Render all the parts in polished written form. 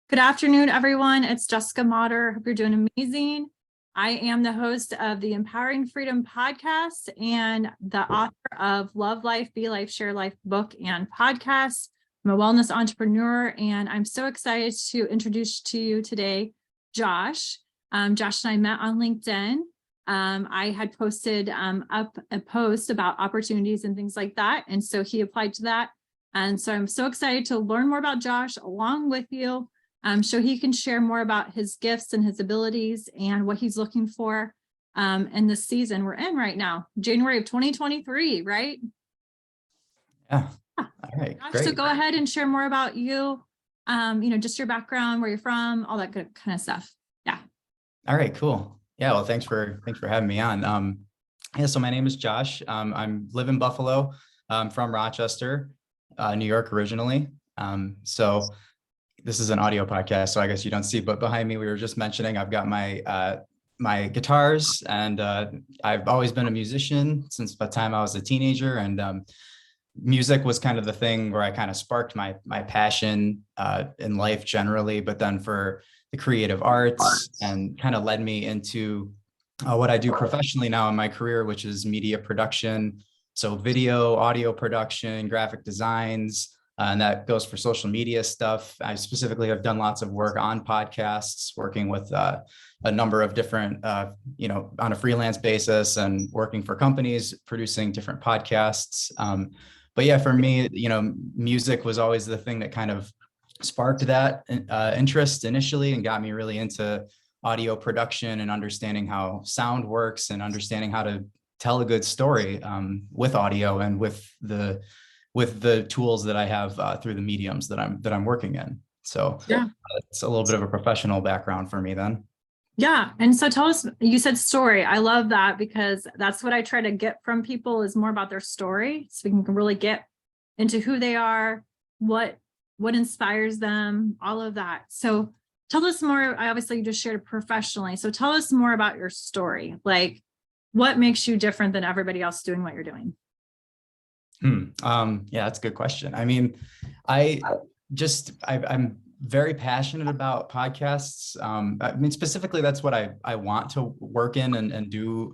Good afternoon, everyone. It's Jessica Motter. Hope you're doing amazing. I am the host of the Empowering Freedom podcast and the author of Love Life, Be Life, Share Life book and podcast. I'm a wellness entrepreneur, and I'm so excited to introduce to you today Josh. Josh and I met on LinkedIn. I had posted up a post about opportunities and things like that, and so he applied to that. And so I'm so excited to learn more about Josh along with you. So he can share more about his gifts and his abilities and what he's looking for in the season we're in right now, January of 2023, right? Yeah. All right. Josh, Great. so go ahead and share more about you, just your background, where you're from, all that good kind of stuff. Yeah. All right, cool. Yeah. Well, thanks for having me on. So my name is Josh. I live in Buffalo. I'm from Rochester, New York originally. So this is an audio podcast, so I guess you don't see, but behind me, we were just mentioning, I've got my my guitars, and I've always been a musician since the time I was a teenager, and music was kind of the thing where I kind of sparked my passion in life generally, but then for the creative arts, and kind of led me into what I do professionally now in my career, which is media production. So video, audio production, graphic designs, and that goes for social media stuff. I specifically have done lots of work on podcasts, working with a number of different, on a freelance basis, and working for companies, producing different podcasts. But yeah, for me, music was always the thing that kind of sparked that interest initially and got me really into audio production and understanding how sound works and understanding how to tell a good story with audio and with the tools that I have through the mediums that I'm working in. So yeah, it's a little bit of a professional background for me then. Yeah. And so tell us, you said story. I love that, because that's what I try to get from people, is more about their story, so we can really get into who they are, what inspires them, all of that. So tell us more. I obviously just shared professionally. So tell us more about your story. Like, what makes you different than everybody else doing what you're doing? Yeah, that's a good question. I mean, I'm very passionate about podcasts. I mean, specifically, that's what I want to work in and do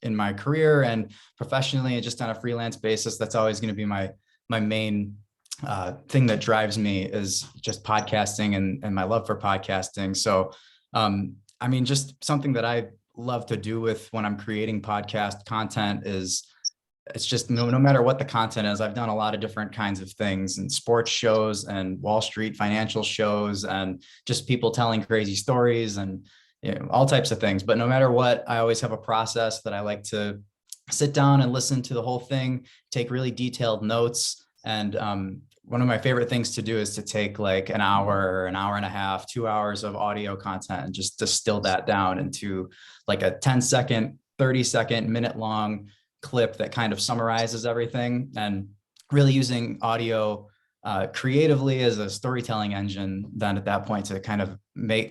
in my career and professionally, and just on a freelance basis. That's always going to be my main thing that drives me, is just podcasting and my love for podcasting. So, I mean, just something that I love to do with when I'm creating podcast content is, it's just no matter what the content is. I've done a lot of different kinds of things, and sports shows and Wall Street financial shows, and just people telling crazy stories, and all types of things. But no matter what, I always have a process that I like to sit down and listen to the whole thing, take really detailed notes. And one of my favorite things to do is to take like an hour and a half, 2 hours of audio content, and just distill that down into like a 10-second, 30-second, minute-long clip that kind of summarizes everything, and really using audio creatively as a storytelling engine then at that point to kind of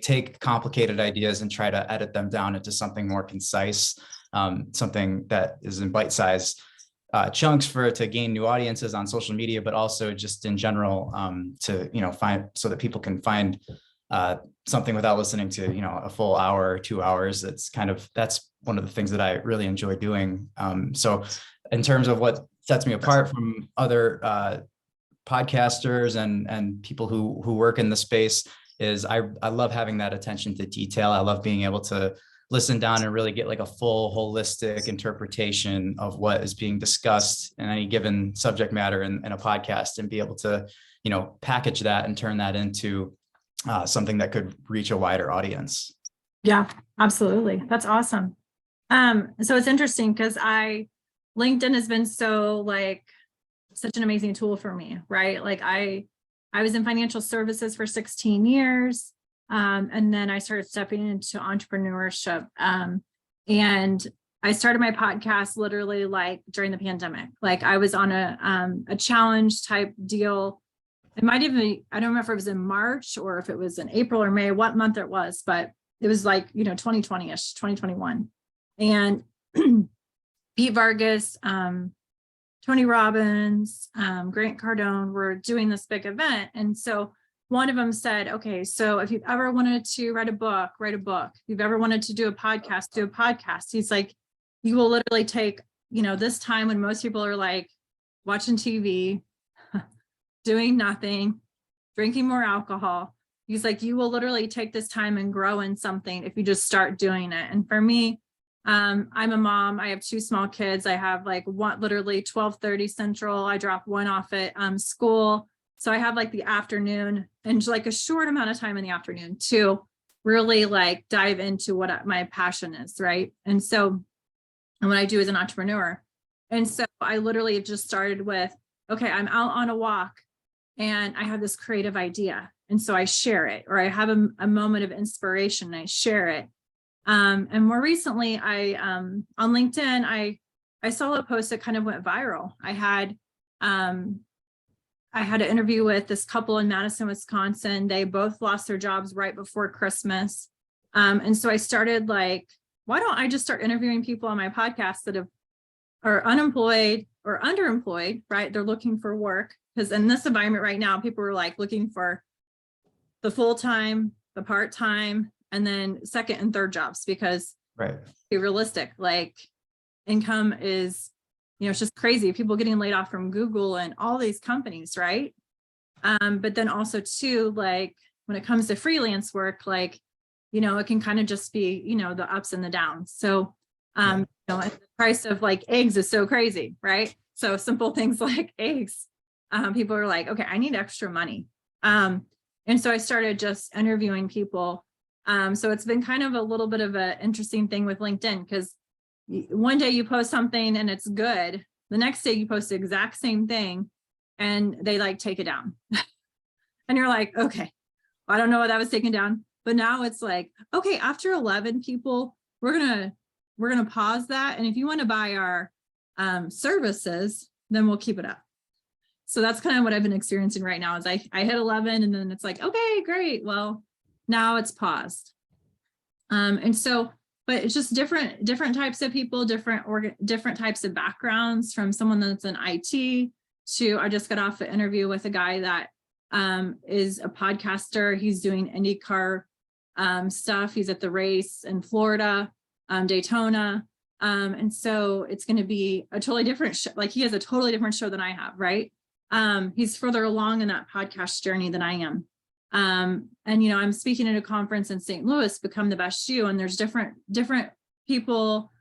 take complicated ideas and try to edit them down into something more concise, something that is in bite-sized chunks to gain new audiences on social media, but also just in general to find, so that people can find something without listening to a full hour or 2 hours. That's one of the things that I really enjoy doing. So in terms of what sets me apart from other podcasters and people who work in the space, is I love having that attention to detail. I love being able to listen down and really get like a full holistic interpretation of what is being discussed in any given subject matter in a podcast, and be able to package that and turn that into something that could reach a wider audience. Yeah, absolutely. That's awesome. So it's interesting, because LinkedIn has been such an amazing tool for me, right? Like I was in financial services for 16 years. And then I started stepping into entrepreneurship. And I started my podcast literally like during the pandemic. Like I was on a challenge type deal. It might even, I don't remember if it was in March or if it was in April or May, what month it was, but it was like, 2020-ish, 2021. And Pete Vargas, Tony Robbins, Grant Cardone were doing this big event. And so one of them said, okay, so if you've ever wanted to write a book, write a book. If you've ever wanted to do a podcast, do a podcast. He's like, you will literally take, this time when most people are like watching TV, doing nothing, drinking more alcohol. He's like, you will literally take this time and grow in something if you just start doing it. And for me, I'm a mom. I have 2 small kids. I have like one, literally 12:30 Central. I drop one off at school. So I have like the afternoon and like a short amount of time in the afternoon to really like dive into what my passion is. Right. And what I do as an entrepreneur. And so I literally have just started with, okay, I'm out on a walk and I have this creative idea. And so I share it, or I have a moment of inspiration and I share it. And more recently, on LinkedIn, I saw a post that kind of went viral. I had an interview with this couple in Madison, Wisconsin. They both lost their jobs right before Christmas. And so I started like, why don't I just start interviewing people on my podcast that are unemployed or underemployed, right? They're looking for work, because in this environment right now, people are like looking for the full-time, the part-time, and then second and third jobs, because right. Be realistic, like income is, it's just crazy. People getting laid off from Google and all these companies, right? But then also too, like when it comes to freelance work, like, it can kind of just be, the ups and the downs. So, the price of like eggs is so crazy, right? So simple things like eggs, people are like, okay, I need extra money. And so I started just interviewing people. So it's been kind of a little bit of an interesting thing with LinkedIn, because one day you post something and it's good. The next day you post the exact same thing and they like take it down. And you're like, okay, I don't know what that was taken down. But now it's like, okay, after 11 people, we're gonna pause that. And if you want to buy our services, then we'll keep it up. So that's kind of what I've been experiencing right now is I hit 11 and then it's like, okay, great. Well, now it's paused. And so, but it's just different types of people, different types of backgrounds, from someone that's in IT to, I just got off an interview with a guy that is a podcaster. He's doing IndyCar stuff. He's at the race in Florida, Daytona. And so it's going to be a totally different show. Like he has a totally different show than I have, right? He's further along in that podcast journey than I am. And, I'm speaking at a conference in St. Louis, Become the Best You. And there's different people,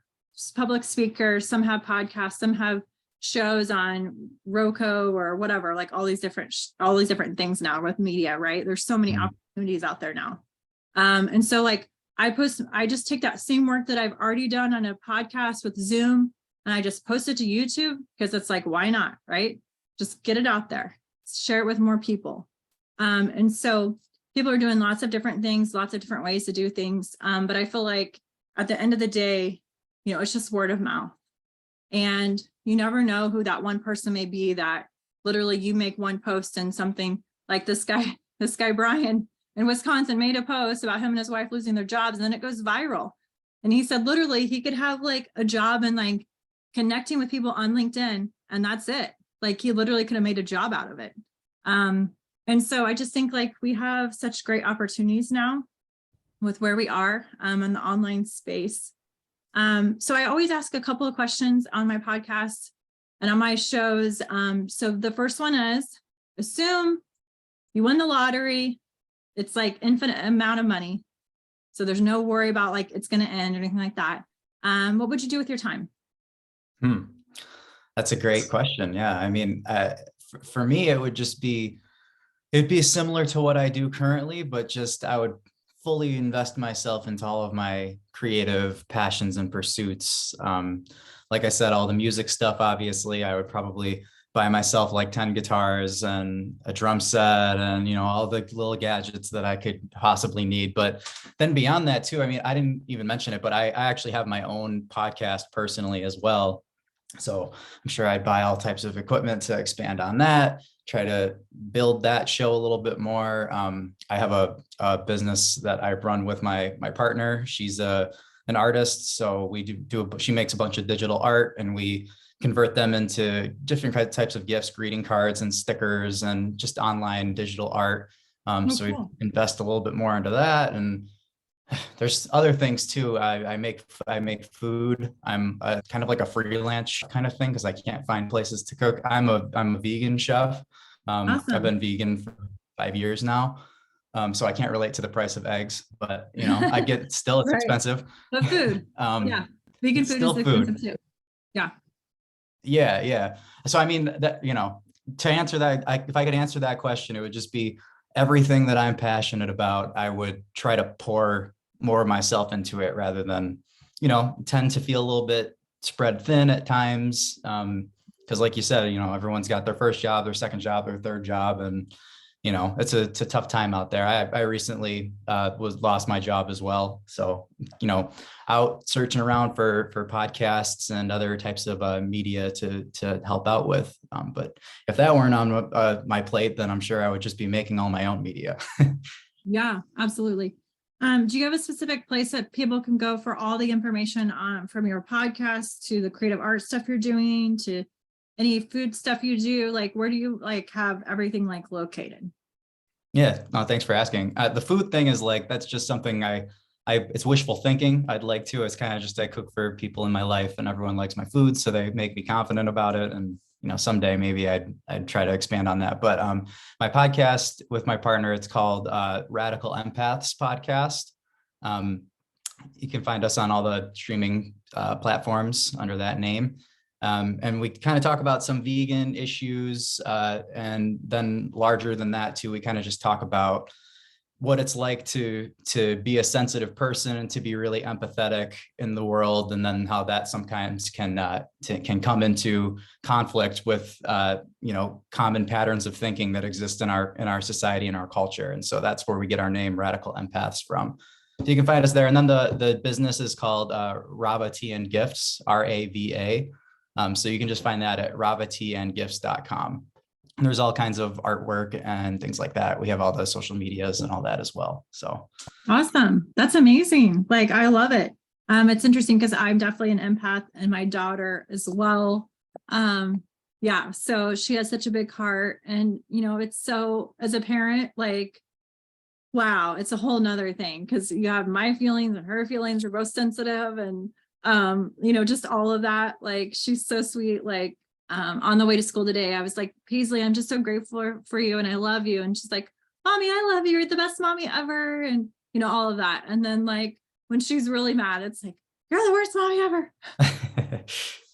public speakers, some have podcasts, some have shows on Roku or whatever, like all these different things now with media, right? There's so many opportunities out there now. And so like I just take that same work that I've already done on a podcast with Zoom and I just post it to YouTube, because it's like, why not, right? Just get it out there, share it with more people. And so people are doing lots of different things, lots of different ways to do things. But I feel like at the end of the day, it's just word of mouth. And you never know who that one person may be that literally you make one post and something like this guy, Brian in Wisconsin made a post about him and his wife losing their jobs, and then it goes viral. And he said, literally, he could have like a job and like connecting with people on LinkedIn, and that's it. Like he literally could have made a job out of it. And so I just think like we have such great opportunities now with where we are in the online space. So I always ask a couple of questions on my podcast and on my shows. So the first one is, assume you win the lottery. It's like infinite amount of money. So there's no worry about like it's going to end or anything like that. What would you do with your time? That's a great question. Yeah. I mean, for me, it'd be similar to what I do currently, but just I would fully invest myself into all of my creative passions and pursuits. Like I said, all the music stuff, obviously, I would probably buy myself like 10 guitars and a drum set and, all the little gadgets that I could possibly need. But then beyond that too, I mean, I didn't even mention it, but I actually have my own podcast personally as well. So I'm sure I'd buy all types of equipment to expand on that, try to build that show a little bit more. I have a business that I run with my partner. She's an artist. So we she makes a bunch of digital art and we convert them into different types of gifts, greeting cards and stickers and just online digital art. Oh, So we cool. invest a little bit more into that. And there's other things too. I make food. I'm kind of like a freelance kind of thing because I can't find places to cook. I'm a vegan chef. I've Awesome. been vegan for 5 years now. So I can't relate to the price of eggs, but you know, I get still it's Right. expensive. But food. Yeah. Vegan It's food is still expensive food. too. Yeah. Yeah, yeah. So I mean that, you know, to answer that, if I could answer that question, it would just be everything that I'm passionate about. I would try to pour more of myself into it rather than, you know, tend to feel a little bit spread thin at times. Because like you said, you know, everyone's got their first job, their second job, their third job, and you know, it's a tough time out there. I recently was lost my job as well, so you know, out searching around for podcasts and other types of media to help out with. But if that weren't on my plate, then I'm sure I would just be making all my own media. Yeah, absolutely. Do you have a specific place that people can go for all the information on from your podcast to the creative art stuff you're doing to any food stuff you do? Like, where do you like have everything like located? Yeah, no, thanks for asking. The food thing is like that's just something it's wishful thinking. I'd like to. It's kind of just I cook for people in my life, and everyone likes my food, so they make me confident about it. And you know, someday maybe I'd try to expand on that. But my podcast with my partner, it's called Radical Empaths Podcast. Um, you can find us on all the streaming platforms under that name. And we kind of talk about some vegan issues. And then larger than that too, we kind of just talk about what it's like to be a sensitive person and to be really empathetic in the world, and then how that sometimes can come into conflict with you know, common patterns of thinking that exist in our society and our culture. And so that's where we get our name Radical Empaths from. So you can find us there. And then the business is called Rava Tea and Gifts, RAVA. So you can just find that at ravateaandgifts.com. And there's all kinds of artwork and things like that. We have all the social medias and all that as well. So Awesome. That's amazing. Like, I love it. It's interesting because I'm definitely an empath and my daughter as well. Yeah, so she has such a big heart. And, you know, it's so, as a parent, like, wow, it's a whole nother thing because you have my feelings and her feelings are both sensitive and you know, just all of that. Like, she's so sweet. Like, on the way to school today, I was like, Paisley, I'm just so grateful for you and I love you. And she's like, Mommy, I love you. You're the best mommy ever. And you know, all of that. And then like when she's really mad, it's like, you're the worst mommy ever.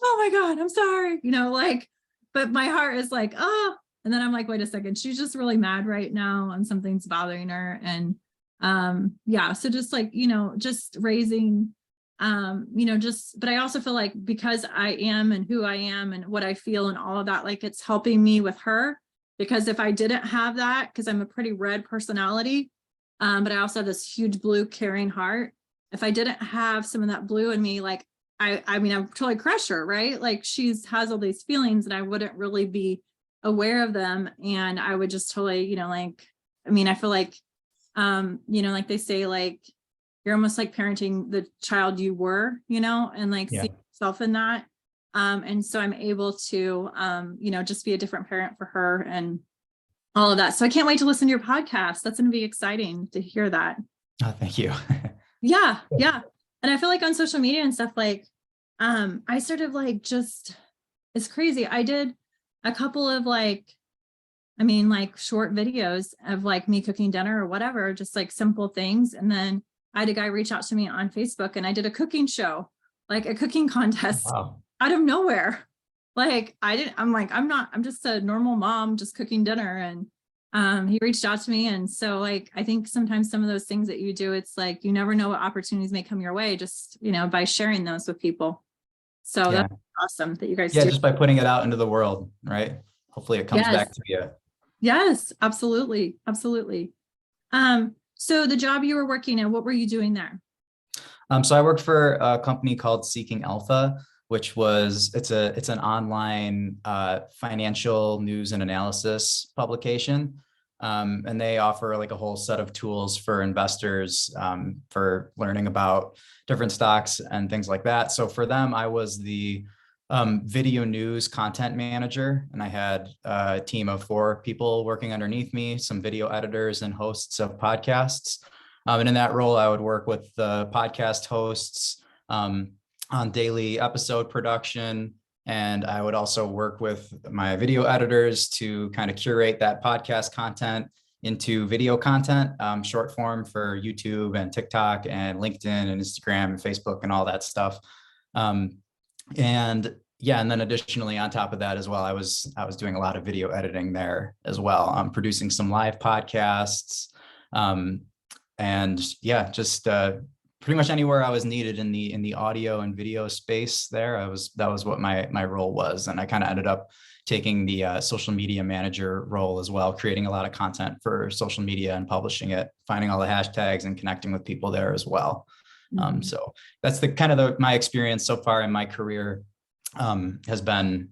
Oh my God, I'm sorry. You know, like, but my heart is like, oh, and then I'm like, wait a second, she's just really mad right now and something's bothering her. And yeah, so just like, you know, just raising you know, just, but I also feel like because I am and who I am and what I feel and all of that, like it's helping me with her. Because if I didn't have that, because I'm a pretty red personality, but I also have this huge blue caring heart. If I didn't have some of that blue in me, like I mean, I would totally crush her, right? Like she's has all these feelings and I wouldn't really be aware of them. And I would just totally, you know, like, I mean, I feel like, you know, like they say, like, you're almost like parenting the child you were, you know, and like yeah. see yourself in that. And so I'm able to, you know, just be a different parent for her and all of that. So I can't wait to listen to your podcast. That's going to be exciting to hear that. Oh, thank you. Yeah. Yeah. And I feel like on social media and stuff, like, I sort of like just, it's crazy. I did a couple of like, I mean, like short videos of like me cooking dinner or whatever, just like simple things. And then I had a guy reach out to me on Facebook and I did a cooking show, like a cooking contest Wow. out of nowhere. Like I'm like, I'm just a normal mom, just cooking dinner. And he reached out to me. And so like, I think sometimes some of those things that you do, it's like, you never know what opportunities may come your way, just, you know, by sharing those with people. So Yeah. that's awesome that you guys Yeah. do. Just by putting it out into the world, right? Hopefully it comes Yes. back to you. Yes, absolutely. Absolutely. So the job you were working at, what were you doing there? So I worked for a company called Seeking Alpha, which was it's an online financial news and analysis publication, and they offer like a whole set of tools for investors for learning about different stocks and things like that. So for them, I was the video news content manager, and I had a team of 4 people working underneath me, some video editors and hosts of podcasts. And in that role, I would work with the podcast hosts on daily episode production. And I would also work with my video editors to kind of curate that podcast content into video content, short form for YouTube and TikTok and LinkedIn and Instagram and Facebook and all that stuff. And yeah, and then additionally on top of that as well, I was doing a lot of video editing there as well. I'm producing some live podcasts, and yeah, just pretty much anywhere I was needed in the audio and video space there. That was what my role was, and I kind of ended up taking the social media manager role as well, creating a lot of content for social media and publishing it, finding all the hashtags and connecting with people there as well. So that's the kind of my experience so far in my career, has been,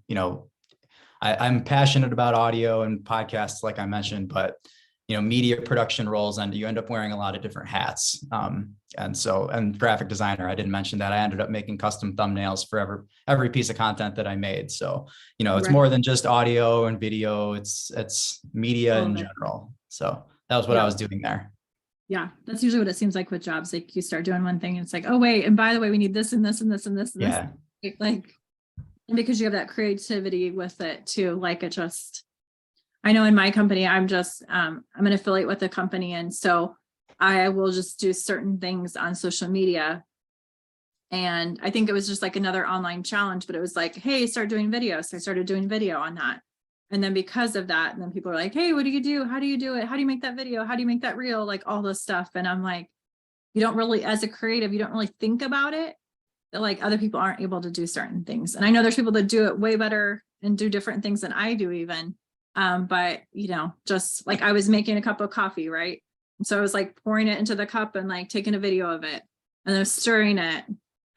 I'm passionate about audio and podcasts, like I mentioned, but, media production roles, and you end up wearing a lot of different hats. And graphic designer, I didn't mention that. I ended up making custom thumbnails for every piece of content that I made. So, it's more than just audio and video, it's media in general. So that was what I was doing there. Yeah, that's usually what it seems like with jobs. Like you start doing one thing and it's like, oh wait, and by the way, we need this and this and this and this and yeah. this. Like, because you have that creativity with it too. Like I know in my company, I'm an affiliate with the company. And so I will just do certain things on social media. And I think it was just like another online challenge, but it was like, hey, start doing video. So I started doing video on that. And then because of that, and then people are like, hey, what do you do? How do you do it? How do you make that video? How do you make that reel? Like all this stuff. And I'm like, you don't really, as a creative, you don't really think about it. That like other people aren't able to do certain things. And I know there's people that do it way better and do different things than I do even. But just like I was making a cup of coffee, right? And so I was like pouring it into the cup and like taking a video of it and then stirring it.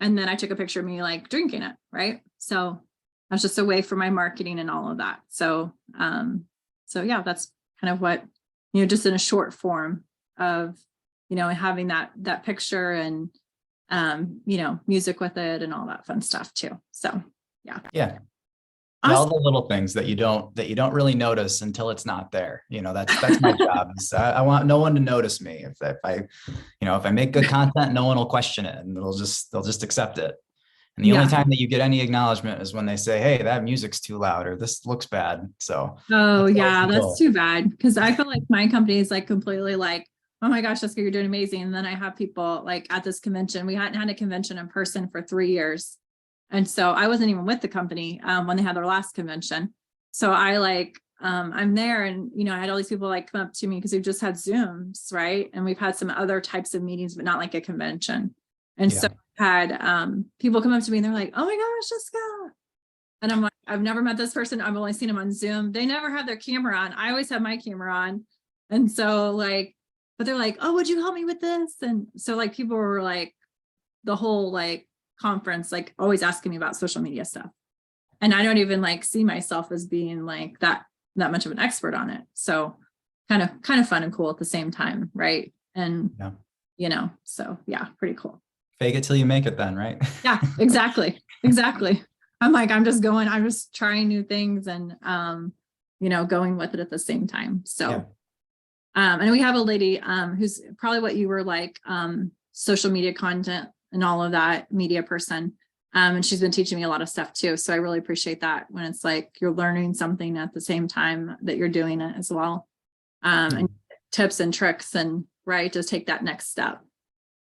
And then I took a picture of me like drinking it, right? So that's just a way for my marketing and all of that. So, yeah, that's kind of what, just in a short form of, having that picture and, music with it and all that fun stuff too. So, yeah. Yeah. Awesome. All the little things that you don't really notice until it's not there. That's my job. I want no one to notice me. If I make good content, no one will question it, and they'll just accept it. And the only time that you get any acknowledgement is when they say, hey, that music's too loud, or this looks bad. So that's too bad, because I feel like my company is like completely like, oh my gosh, Jessica, you're doing amazing. And then I have people like at this convention, we hadn't had a convention in person for 3 years. And so I wasn't even with the company when they had their last convention. So I I'm there, and, I had all these people like come up to me because we've just had Zooms, right? And we've had some other types of meetings, but not like a convention. And so I had people come up to me and they're like, oh my gosh, Jessica. And I'm like, I've never met this person. I've only seen them on Zoom. They never have their camera on. I always have my camera on. And so but they're like, oh, would you help me with this? And so like people were like the whole like conference, like always asking me about social media stuff. And I don't even like see myself as being like that much of an expert on it. So kind of fun and cool at the same time. Right. And, so yeah, pretty cool. Fake it till you make it then, right? Yeah, exactly. Exactly. I'm just trying new things and, going with it at the same time. So, and we have a lady, who's probably what you were like, social media content and all of that media person. And she's been teaching me a lot of stuff too. So I really appreciate that when it's like you're learning something at the same time that you're doing it as well. And tips and tricks and just take that next step.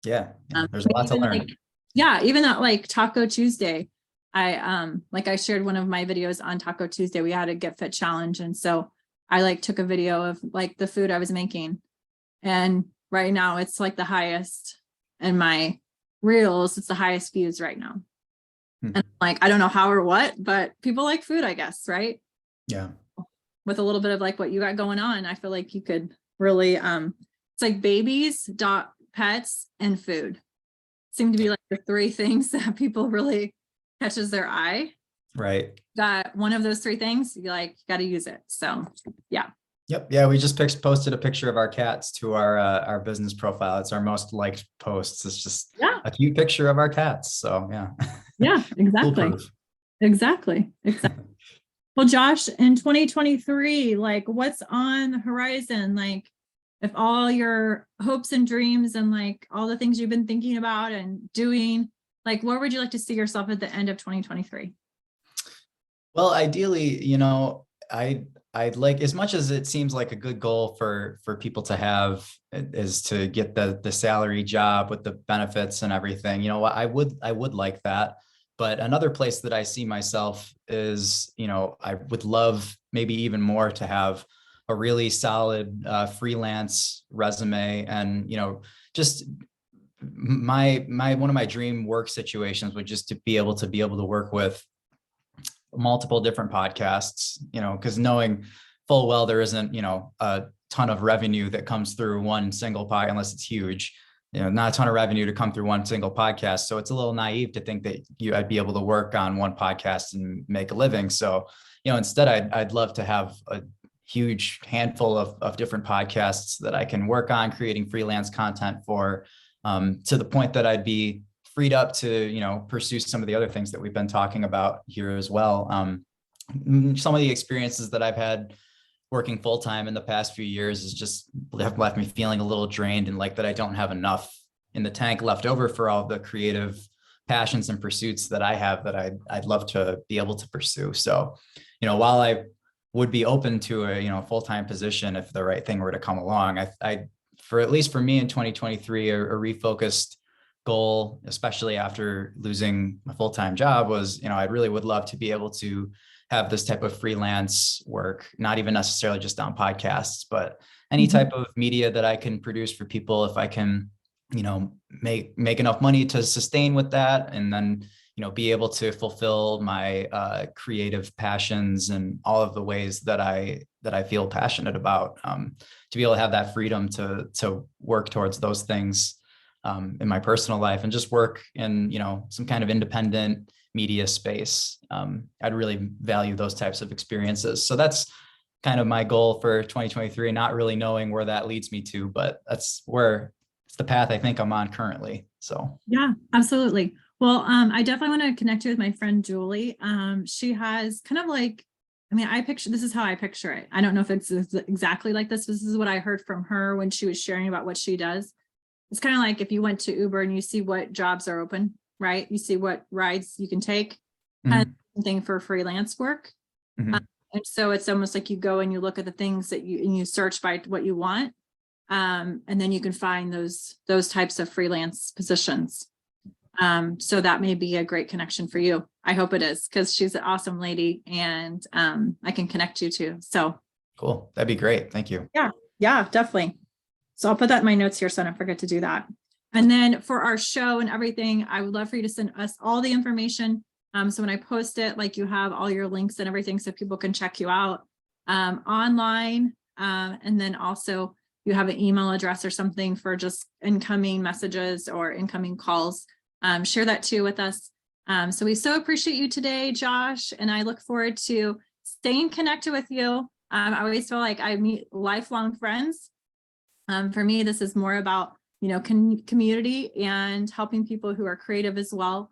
Yeah. There's a lot to learn. Even that like Taco Tuesday, I shared one of my videos on Taco Tuesday. We had a Get Fit challenge. And so I took a video of like the food I was making. And right now it's like the highest in my reels. It's the highest views right now. And I don't know how or what, but people like food, I guess. Right. Yeah. With a little bit of like what you got going on, I feel like you could really, it's like babies, pets, and food seem to be like the 3 things that people really catches their eye. Right. That one of those 3 things, you got to use it. So, yeah. Yep. Yeah. We just posted a picture of our cats to our business profile. It's our most liked posts. It's just a cute picture of our cats. So yeah. Yeah, exactly. Exactly. Exactly. Well, Josh, in 2023, like what's on the horizon? Like if all your hopes and dreams and like all the things you've been thinking about and doing, like where would you like to see yourself at the end of 2023? Well, ideally, you know, I'd like, as much as it seems like a good goal for people to have, is to get the salary job with the benefits and everything. You know, I would like that. But another place that I see myself is, you know, I would love maybe even more to have a really solid freelance resume, and you know, just my one of my dream work situations would just to be able to work with multiple different podcasts, you know, because knowing full well there isn't, you know, a ton of revenue that comes through one single pod unless it's huge, you know, not a ton of revenue to come through one single podcast. So it's a little naive to think that I'd be able to work on one podcast and make a living. So, you know, instead I'd love to have a huge handful of different podcasts that I can work on creating freelance content for, to the point that I'd be freed up to, you know, pursue some of the other things that we've been talking about here as well. Some of the experiences that I've had working full time in the past few years has just have left me feeling a little drained, and like that I don't have enough in the tank left over for all the creative passions and pursuits that I have that I'd love to be able to pursue. So, you know, while I would be open to a, you know, full-time position if the right thing were to come along, I for at least for me in 2023, a refocused goal, especially after losing my full-time job, was, you know, I really would love to be able to have this type of freelance work, not even necessarily just on podcasts, but any type of media that I can produce for people. If I can, you know, make enough money to sustain with that, and then, you know, be able to fulfill my creative passions and all of the ways that I feel passionate about, to be able to have that freedom to work towards those things in my personal life, and just work in, you know, some kind of independent media space. I'd really value those types of experiences. So that's kind of my goal for 2023, not really knowing where that leads me to, but it's the path I think I'm on currently. So Yeah, absolutely. Well, I definitely want to connect you with my friend Julie. She has kind of like, I mean, this is how I picture it. I don't know if it's exactly like this. This is what I heard from her when she was sharing about what she does. It's kind of like if you went to Uber and you see what jobs are open, right? You see what rides you can take. Kind of thing for freelance work. mm-hmm. And so it's almost like you go and you look at the things that you search by what you want. And then you can find those types of freelance positions. So that may be a great connection for you. I hope it is, because she's an awesome lady, and I can connect you to. So Cool. That'd be great. Thank you. Yeah, definitely. So I'll put that in my notes here so I don't forget to do that. And then for our show and everything, I would love for you to send us all the information. So when I post it, like you have all your links and everything so people can check you out online. And then also you have an email address or something for just incoming messages or incoming calls. Share that too with us. So we so appreciate you today, Josh, and I look forward to staying connected with you. I always feel like I meet lifelong friends. For me, this is more about, you know, community and helping people who are creative as well.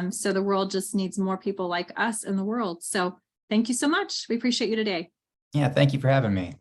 So the world just needs more people like us in the world. So thank you so much. We appreciate you today. Yeah. Thank you for having me.